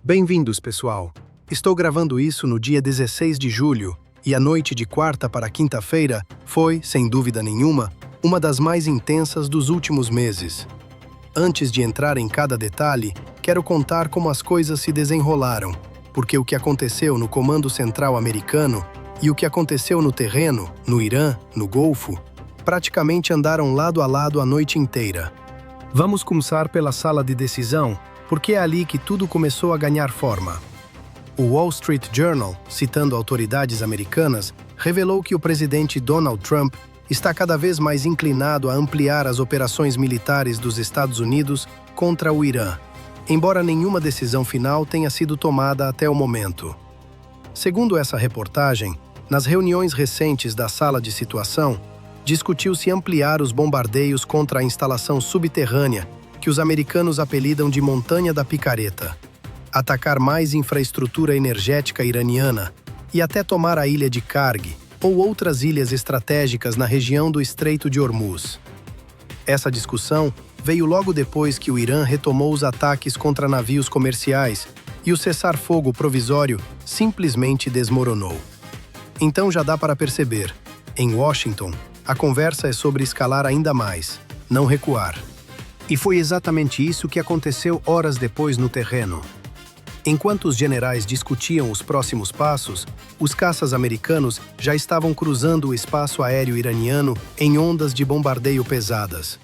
Bem-vindos, pessoal! Estou gravando isso no dia 16 de julho e a noite de quarta para quinta-feira foi, sem dúvida nenhuma, uma das mais intensas dos últimos meses. Antes de entrar em cada detalhe, quero contar como as coisas se desenrolaram, porque o que aconteceu no Comando Central americano e o que aconteceu no terreno, no Irã, no Golfo, praticamente andaram lado a lado a noite inteira. Vamos começar pela sala de decisão, porque é ali que tudo começou a ganhar forma. O Wall Street Journal, citando autoridades americanas, revelou que o presidente Donald Trump está cada vez mais inclinado a ampliar as operações militares dos Estados Unidos contra o Irã, embora nenhuma decisão final tenha sido tomada até o momento. Segundo essa reportagem, nas reuniões recentes da sala de situação, discutiu-se ampliar os bombardeios contra a instalação subterrânea que os americanos apelidam de Montanha da Picareta, atacar mais infraestrutura energética iraniana e até tomar a ilha de Karg ou outras ilhas estratégicas na região do Estreito de Hormuz. Essa discussão veio logo depois que o Irã retomou os ataques contra navios comerciais e o cessar-fogo provisório simplesmente desmoronou. Então já dá para perceber, em Washington, a conversa é sobre escalar ainda mais, não recuar. E foi exatamente isso que aconteceu horas depois no terreno. Enquanto os generais discutiam os próximos passos, os caças americanos já estavam cruzando o espaço aéreo iraniano em ondas de bombardeio pesadas.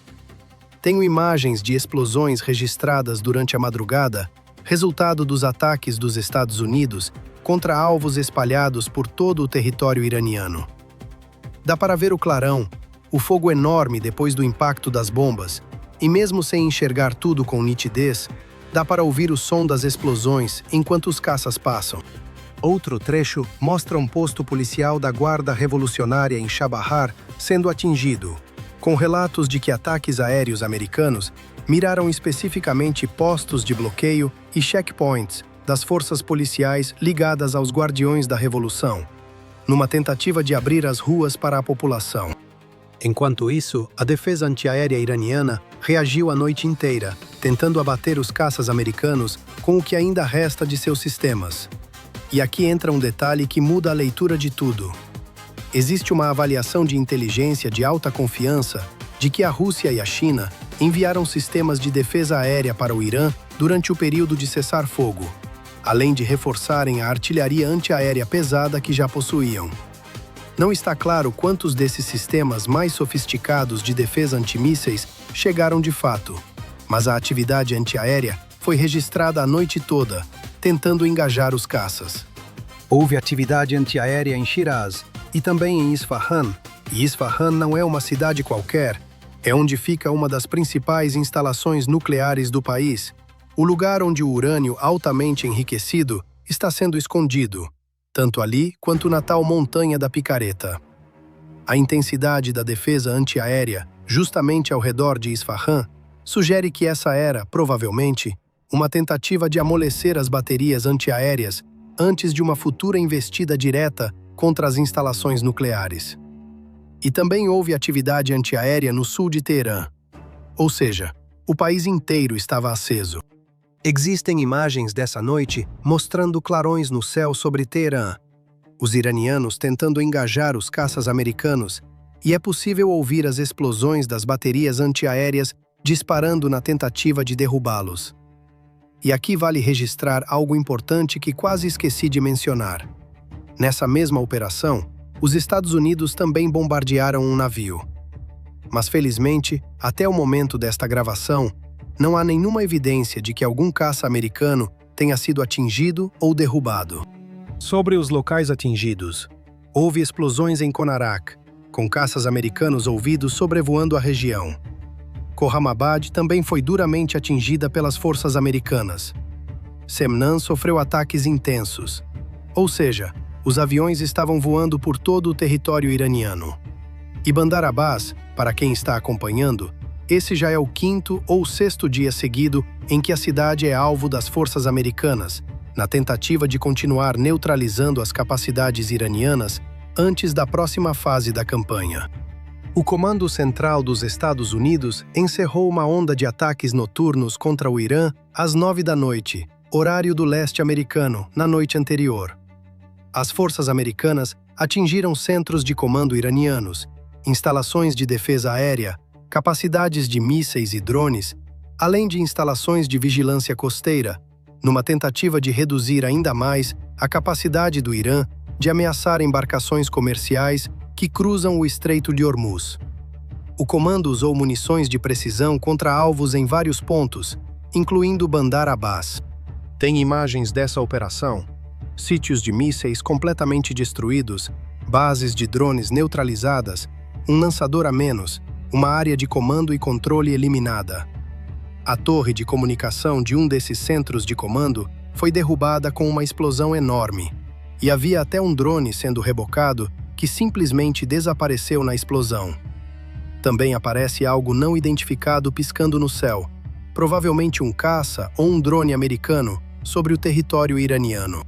Tenho imagens de explosões registradas durante a madrugada, resultado dos ataques dos Estados Unidos contra alvos espalhados por todo o território iraniano. Dá para ver o clarão, o fogo enorme depois do impacto das bombas, e mesmo sem enxergar tudo com nitidez, dá para ouvir o som das explosões enquanto os caças passam. Outro trecho mostra um posto policial da Guarda Revolucionária em Chabahar sendo atingido, com relatos de que ataques aéreos americanos miraram especificamente postos de bloqueio e checkpoints das forças policiais ligadas aos Guardiões da Revolução, numa tentativa de abrir as ruas para a população. Enquanto isso, a defesa antiaérea iraniana reagiu a noite inteira, tentando abater os caças americanos com o que ainda resta de seus sistemas. E aqui entra um detalhe que muda a leitura de tudo. Existe uma avaliação de inteligência de alta confiança de que a Rússia e a China enviaram sistemas de defesa aérea para o Irã durante o período de cessar-fogo, além de reforçarem a artilharia antiaérea pesada que já possuíam. Não está claro quantos desses sistemas mais sofisticados de defesa antimísseis chegaram de fato, mas a atividade antiaérea foi registrada a noite toda, tentando engajar os caças. Houve atividade antiaérea em Shiraz e também em Isfahan, e Isfahan não é uma cidade qualquer, é onde fica uma das principais instalações nucleares do país, o lugar onde o urânio altamente enriquecido está sendo escondido, tanto ali quanto na tal Montanha da Picareta. A intensidade da defesa antiaérea, justamente ao redor de Isfahan, sugere que essa era, provavelmente, uma tentativa de amolecer as baterias antiaéreas antes de uma futura investida direta contra as instalações nucleares. E também houve atividade antiaérea no sul de Teherã. Ou seja, o país inteiro estava aceso. Existem imagens dessa noite mostrando clarões no céu sobre Teherã, os iranianos tentando engajar os caças americanos, e é possível ouvir as explosões das baterias antiaéreas disparando na tentativa de derrubá-los. E aqui vale registrar algo importante que quase esqueci de mencionar. Nessa mesma operação, os Estados Unidos também bombardearam um navio. Mas felizmente, até o momento desta gravação, não há nenhuma evidência de que algum caça americano tenha sido atingido ou derrubado. Sobre os locais atingidos, houve explosões em Konarak, com caças americanos ouvidos sobrevoando a região. Kohamabad também foi duramente atingida pelas forças americanas. Semnan sofreu ataques intensos, ou seja, os aviões estavam voando por todo o território iraniano. E Bandar Abbas, para quem está acompanhando, esse já é o quinto ou sexto dia seguido em que a cidade é alvo das forças americanas, na tentativa de continuar neutralizando as capacidades iranianas antes da próxima fase da campanha. O Comando Central dos Estados Unidos encerrou uma onda de ataques noturnos contra o Irã às 9 da noite, horário do leste americano, na noite anterior. As forças americanas atingiram centros de comando iranianos, instalações de defesa aérea, capacidades de mísseis e drones, além de instalações de vigilância costeira, numa tentativa de reduzir ainda mais a capacidade do Irã de ameaçar embarcações comerciais que cruzam o Estreito de Hormuz. O comando usou munições de precisão contra alvos em vários pontos, incluindo Bandar Abbas. Tem imagens dessa operação? Sítios de mísseis completamente destruídos, bases de drones neutralizadas, um lançador a menos, uma área de comando e controle eliminada. A torre de comunicação de um desses centros de comando foi derrubada com uma explosão enorme, e havia até um drone sendo rebocado que simplesmente desapareceu na explosão. Também aparece algo não identificado piscando no céu, provavelmente um caça ou um drone americano sobre o território iraniano.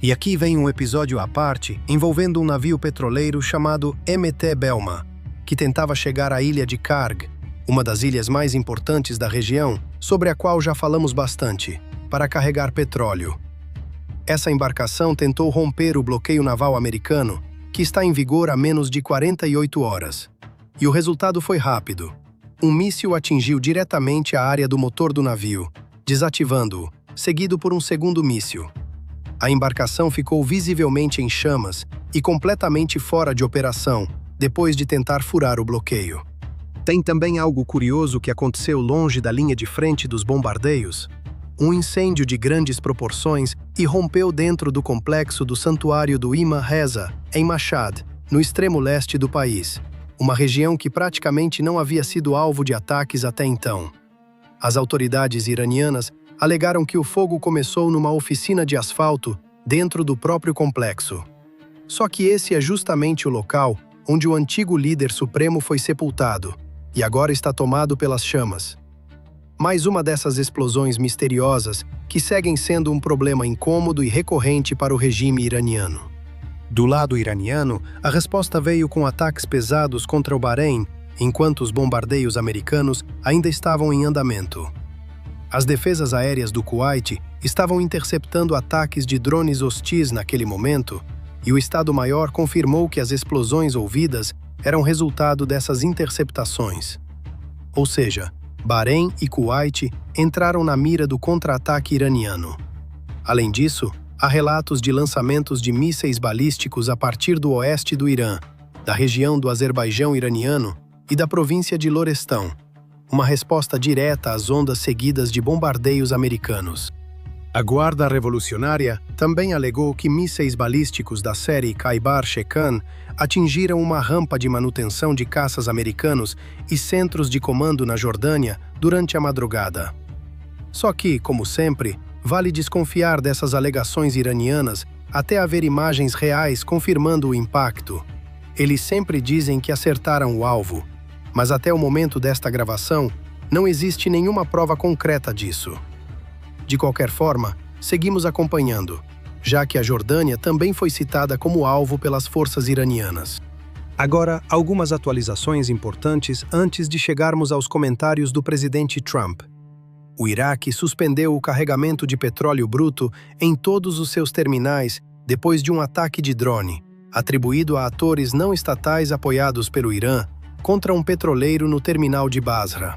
E aqui vem um episódio à parte envolvendo um navio petroleiro chamado MT Belma, que tentava chegar à ilha de Karg, uma das ilhas mais importantes da região, sobre a qual já falamos bastante, para carregar petróleo. Essa embarcação tentou romper o bloqueio naval americano, que está em vigor há menos de 48 horas. E o resultado foi rápido. Um míssil atingiu diretamente a área do motor do navio, desativando-o, seguido por um segundo míssil. A embarcação ficou visivelmente em chamas e completamente fora de operação, depois de tentar furar o bloqueio. Tem também algo curioso que aconteceu longe da linha de frente dos bombardeios. Um incêndio de grandes proporções irrompeu dentro do complexo do santuário do Imam Reza, em Mashhad, no extremo leste do país, uma região que praticamente não havia sido alvo de ataques até então. As autoridades iranianas alegaram que o fogo começou numa oficina de asfalto dentro do próprio complexo. Só que esse é justamente o local onde o antigo líder supremo foi sepultado, e agora está tomado pelas chamas. Mais uma dessas explosões misteriosas que seguem sendo um problema incômodo e recorrente para o regime iraniano. Do lado iraniano, a resposta veio com ataques pesados contra o Bahrein, enquanto os bombardeios americanos ainda estavam em andamento. As defesas aéreas do Kuwait estavam interceptando ataques de drones hostis naquele momento, e o Estado-Maior confirmou que as explosões ouvidas eram resultado dessas interceptações. Ou seja, Bahrein e Kuwait entraram na mira do contra-ataque iraniano. Além disso, há relatos de lançamentos de mísseis balísticos a partir do oeste do Irã, da região do Azerbaijão iraniano e da província de Lorestão, uma resposta direta às ondas seguidas de bombardeios americanos. A Guarda Revolucionária também alegou que mísseis balísticos da série Khaibar-Shekan atingiram uma rampa de manutenção de caças americanos e centros de comando na Jordânia durante a madrugada. Só que, como sempre, vale desconfiar dessas alegações iranianas até haver imagens reais confirmando o impacto. Eles sempre dizem que acertaram o alvo, mas até o momento desta gravação, não existe nenhuma prova concreta disso. De qualquer forma, seguimos acompanhando, já que a Jordânia também foi citada como alvo pelas forças iranianas. Agora, algumas atualizações importantes antes de chegarmos aos comentários do presidente Trump. O Iraque suspendeu o carregamento de petróleo bruto em todos os seus terminais depois de um ataque de drone, atribuído a atores não estatais apoiados pelo Irã, contra um petroleiro no terminal de Basra.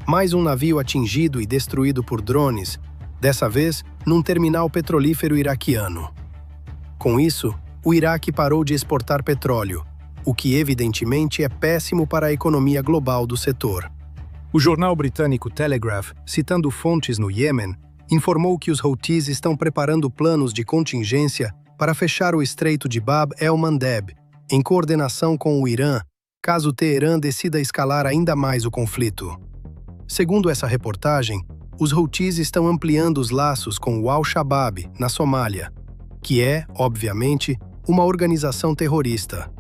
Mais um navio atingido e destruído por drones, dessa vez num terminal petrolífero iraquiano. Com isso, o Iraque parou de exportar petróleo, o que evidentemente é péssimo para a economia global do setor. O jornal britânico Telegraph, citando fontes no Iêmen, informou que os Houthis estão preparando planos de contingência para fechar o estreito de Bab el-Mandeb, em coordenação com o Irã, caso Teherã decida escalar ainda mais o conflito. Segundo essa reportagem, os Houthis estão ampliando os laços com o Al-Shabaab, na Somália, que é, obviamente, uma organização terrorista,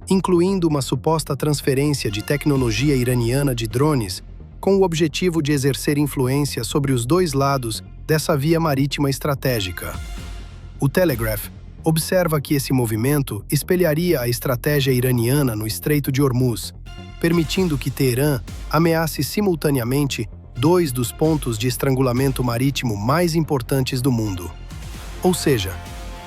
incluindo uma suposta transferência de tecnologia iraniana de drones com o objetivo de exercer influência sobre os dois lados dessa via marítima estratégica. O Telegraph observa que esse movimento espelharia a estratégia iraniana no Estreito de Hormuz, permitindo que Teherã ameace simultaneamente dois dos pontos de estrangulamento marítimo mais importantes do mundo. Ou seja,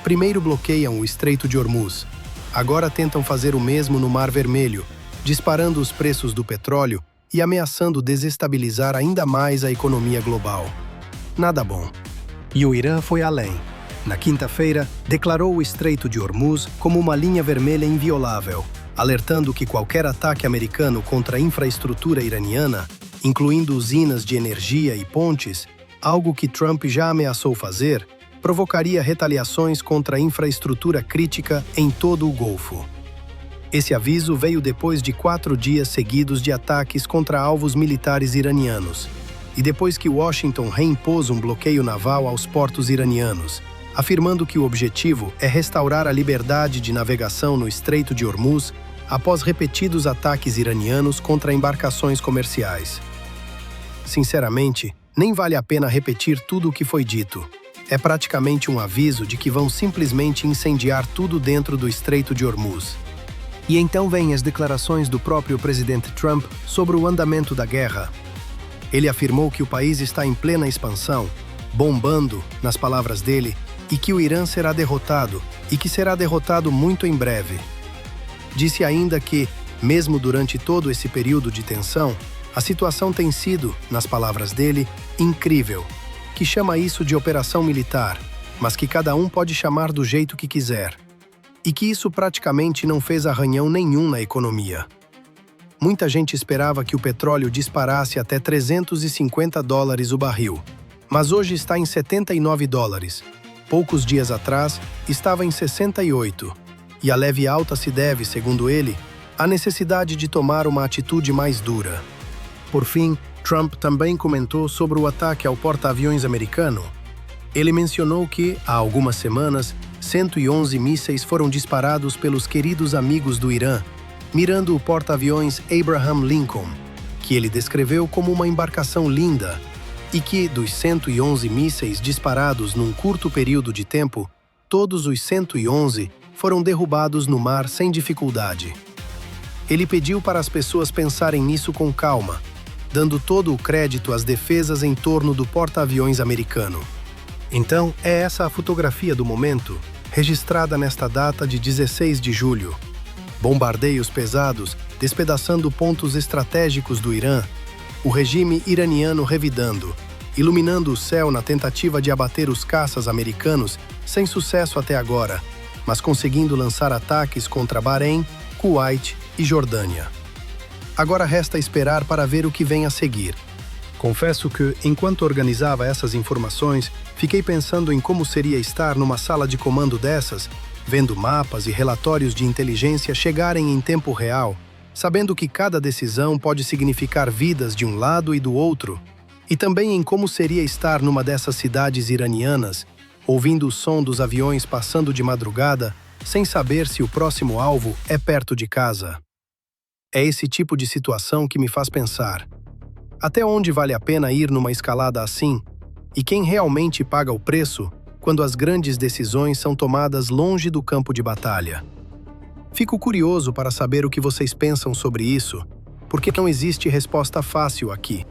primeiro bloqueiam o Estreito de Hormuz, agora tentam fazer o mesmo no Mar Vermelho, disparando os preços do petróleo e ameaçando desestabilizar ainda mais a economia global. Nada bom. E o Irã foi além. Na quinta-feira, declarou o Estreito de Hormuz como uma linha vermelha inviolável, alertando que qualquer ataque americano contra a infraestrutura iraniana, incluindo usinas de energia e pontes, algo que Trump já ameaçou fazer, provocaria retaliações contra a infraestrutura crítica em todo o Golfo. Esse aviso veio depois de 4 dias seguidos de ataques contra alvos militares iranianos, e depois que Washington reimpôs um bloqueio naval aos portos iranianos, afirmando que o objetivo é restaurar a liberdade de navegação no Estreito de Hormuz após repetidos ataques iranianos contra embarcações comerciais. Sinceramente, nem vale a pena repetir tudo o que foi dito. É praticamente um aviso de que vão simplesmente incendiar tudo dentro do Estreito de Hormuz. E então vêm as declarações do próprio presidente Trump sobre o andamento da guerra. Ele afirmou que o país está em plena expansão, bombando, nas palavras dele, e que o Irã será derrotado, e que será derrotado muito em breve. Disse ainda que, mesmo durante todo esse período de tensão, a situação tem sido, nas palavras dele, incrível, que chama isso de operação militar, mas que cada um pode chamar do jeito que quiser. E que isso praticamente não fez arranhão nenhum na economia. Muita gente esperava que o petróleo disparasse até $350 o barril, mas hoje está em $79. Poucos dias atrás, estava em 68, e a leve alta se deve, segundo ele, à necessidade de tomar uma atitude mais dura. Por fim, Trump também comentou sobre o ataque ao porta-aviões americano. Ele mencionou que, há algumas semanas, 111 mísseis foram disparados pelos queridos amigos do Irã, mirando o porta-aviões Abraham Lincoln, que ele descreveu como uma embarcação linda, e que, dos 111 mísseis disparados num curto período de tempo, todos os 111 foram derrubados no mar sem dificuldade. Ele pediu para as pessoas pensarem nisso com calma, dando todo o crédito às defesas em torno do porta-aviões americano. Então, é essa a fotografia do momento, registrada nesta data de 16 de julho. Bombardeios pesados, despedaçando pontos estratégicos do Irã, o regime iraniano revidando, iluminando o céu na tentativa de abater os caças americanos, sem sucesso até agora, mas conseguindo lançar ataques contra Bahrein, Kuwait e Jordânia. Agora resta esperar para ver o que vem a seguir. Confesso que, enquanto organizava essas informações, fiquei pensando em como seria estar numa sala de comando dessas, vendo mapas e relatórios de inteligência chegarem em tempo real, sabendo que cada decisão pode significar vidas de um lado e do outro, e também em como seria estar numa dessas cidades iranianas, ouvindo o som dos aviões passando de madrugada, sem saber se o próximo alvo é perto de casa. É esse tipo de situação que me faz pensar: até onde vale a pena ir numa escalada assim? E quem realmente paga o preço quando as grandes decisões são tomadas longe do campo de batalha? Fico curioso para saber o que vocês pensam sobre isso, porque não existe resposta fácil aqui.